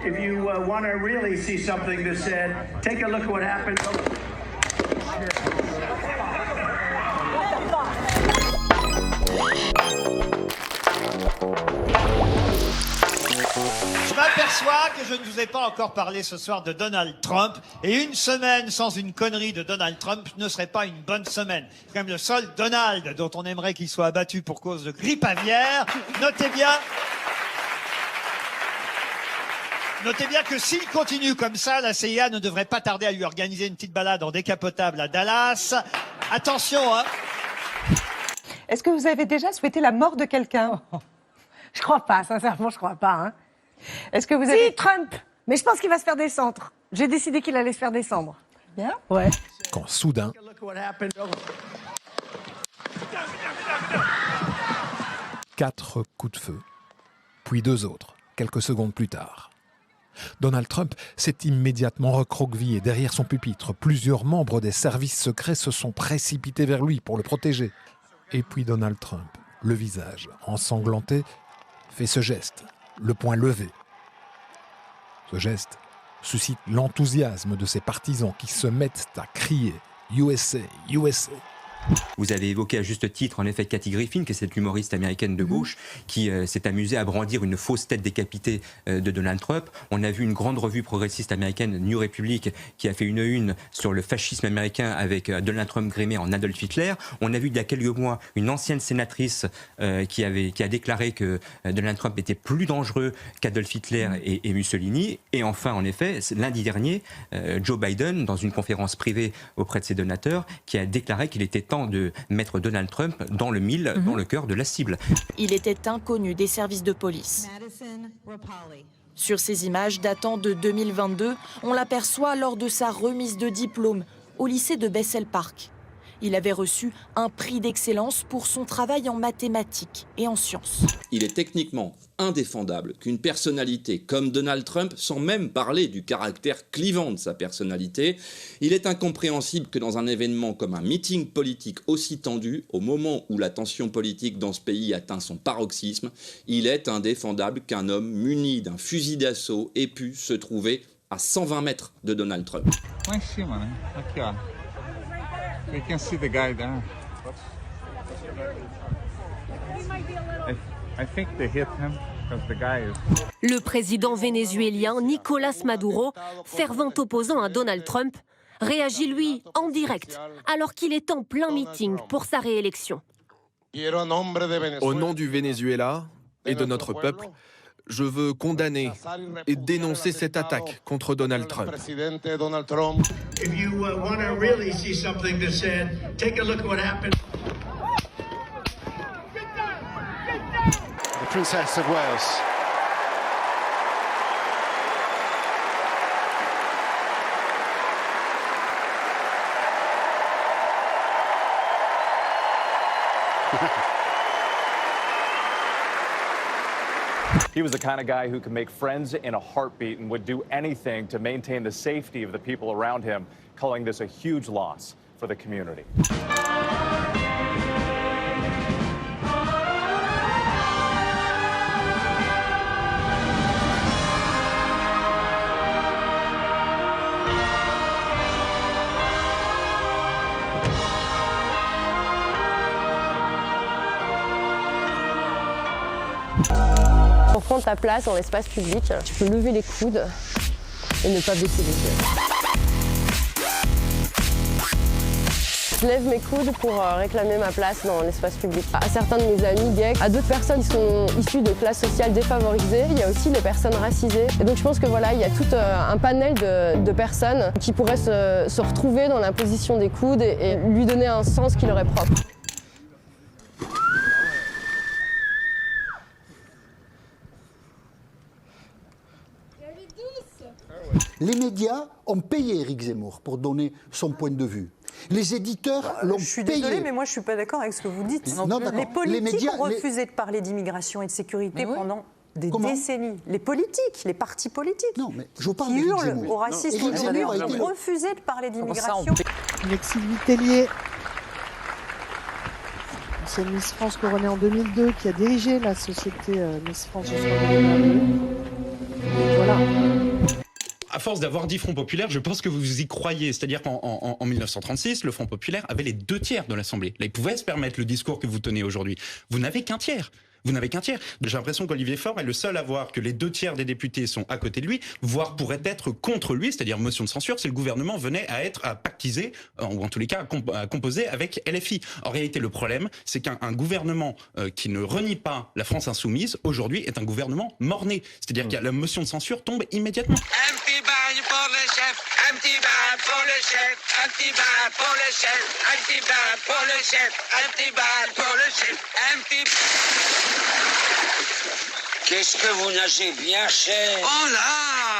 If you want to really see something that's said, take a look at what happened. Je m'aperçois que je ne vous ai pas encore parlé ce soir de Donald Trump. Et une semaine sans une connerie de Donald Trump ne serait pas une bonne semaine. C'est quand même le seul Donald dont on aimerait qu'il soit abattu pour cause de grippe aviaire. Notez bien que s'il continue comme ça, la CIA ne devrait pas tarder à lui organiser une petite balade en décapotable à Dallas. Attention, hein. Est-ce que vous avez déjà souhaité la mort de quelqu'un? Je crois pas, sincèrement, je crois pas. Hein. Est-ce que vous avez... Si, Trump. Mais je pense qu'il va se faire descendre. J'ai décidé qu'il allait se faire descendre. Bien. Ouais. Quand soudain, 4 coups de feu, puis 2 autres, quelques secondes plus tard. Donald Trump s'est immédiatement recroquevillé derrière son pupitre. Plusieurs membres des services secrets se sont précipités vers lui pour le protéger. Et puis Donald Trump, le visage ensanglanté, fait ce geste, le poing levé. Ce geste suscite l'enthousiasme de ses partisans qui se mettent à crier « USA, USA ». Vous avez évoqué à juste titre, en effet, Kathy Griffin, qui est cette humoriste américaine de gauche, qui s'est amusée à brandir une fausse tête décapitée de Donald Trump. On a vu une grande revue progressiste américaine, New Republic, qui a fait une sur le fascisme américain avec Donald Trump grémé en Adolf Hitler. On a vu il y a quelques mois une ancienne sénatrice qui a déclaré que Donald Trump était plus dangereux qu'Adolf Hitler et Mussolini. Et enfin, en effet, lundi dernier, Joe Biden, dans une conférence privée auprès de ses donateurs, qui a déclaré qu'il était temps de mettre Donald Trump dans le mille, dans le cœur de la cible. Il était inconnu des services de police. Sur ces images datant de 2022, on l'aperçoit lors de sa remise de diplôme au lycée de Bessel Park. Il avait reçu un prix d'excellence pour son travail en mathématiques et en sciences. Il est techniquement indéfendable qu'une personnalité comme Donald Trump, sans même parler du caractère clivant de sa personnalité, il est incompréhensible que dans un événement comme un meeting politique aussi tendu, au moment où la tension politique dans ce pays atteint son paroxysme, il est indéfendable qu'un homme muni d'un fusil d'assaut ait pu se trouver à 120 mètres de Donald Trump. Lá em cima, né? Aqui, ó. You can see the guy there. I think they hit him because the guy is... Le président vénézuélien Nicolás Maduro, fervent opposant à Donald Trump, réagit lui en direct alors qu'il est en plein meeting pour sa réélection. Au nom du Venezuela et de notre peuple, je veux condamner et dénoncer cette attaque contre Donald Trump. If you want to really see something that's said, take a look at what happened. The Princess of Wales. He was the kind of guy who could make friends in a heartbeat and would do anything to maintain the safety of the people around him, calling this a huge loss for the community. Pour prendre ta place dans l'espace public, tu peux lever les coudes et ne pas baisser les yeux. Je lève mes coudes pour réclamer ma place dans l'espace public. À certains de mes amis gays, à d'autres personnes qui sont issues de classes sociales défavorisées, il y a aussi les personnes racisées. Et donc je pense que voilà, il y a tout un panel de personnes qui pourraient se retrouver dans la position des coudes et lui donner un sens qui leur est propre. Les médias ont payé Éric Zemmour pour donner son point de vue. Les éditeurs l'ont payé. Je suis désolée, mais moi je ne suis pas d'accord avec ce que vous dites. Les politiques ont refusé de parler d'immigration et de sécurité pendant des décennies. Les politiques, les partis politiques qui hurlent au racisme aujourd'hui ont refusé de parler d'immigration. Avec Sylvie Tellier, ancienne Miss France couronnée en 2002, qui a dirigé la société Miss France jusqu'en 2022. Voilà. À force d'avoir dit Front populaire, je pense que vous y croyez. C'est-à-dire qu'en 1936, le Front populaire avait les 2/3 de l'Assemblée. Là, il pouvait se permettre le discours que vous tenez aujourd'hui. Vous n'avez qu'un tiers. Vous n'avez qu'un tiers. J'ai l'impression qu'Olivier Faure est le seul à voir que les 2/3 des députés sont à côté de lui, voire pourraient être contre lui, c'est-à-dire motion de censure, si le gouvernement venait à pactiser, ou en tous les cas à composer avec LFI. En réalité, le problème, c'est qu'un gouvernement qui ne renie pas la France insoumise, aujourd'hui, est un gouvernement mort-né. C'est-à-dire que la motion de censure tombe immédiatement. Un petit bain pour le chef, un petit bain pour le chef, un petit bain pour le chef, un petit bain pour le chef, un petit bain pour le chef, un petit... Qu'est-ce que vous nagez bien, chef? Oh là!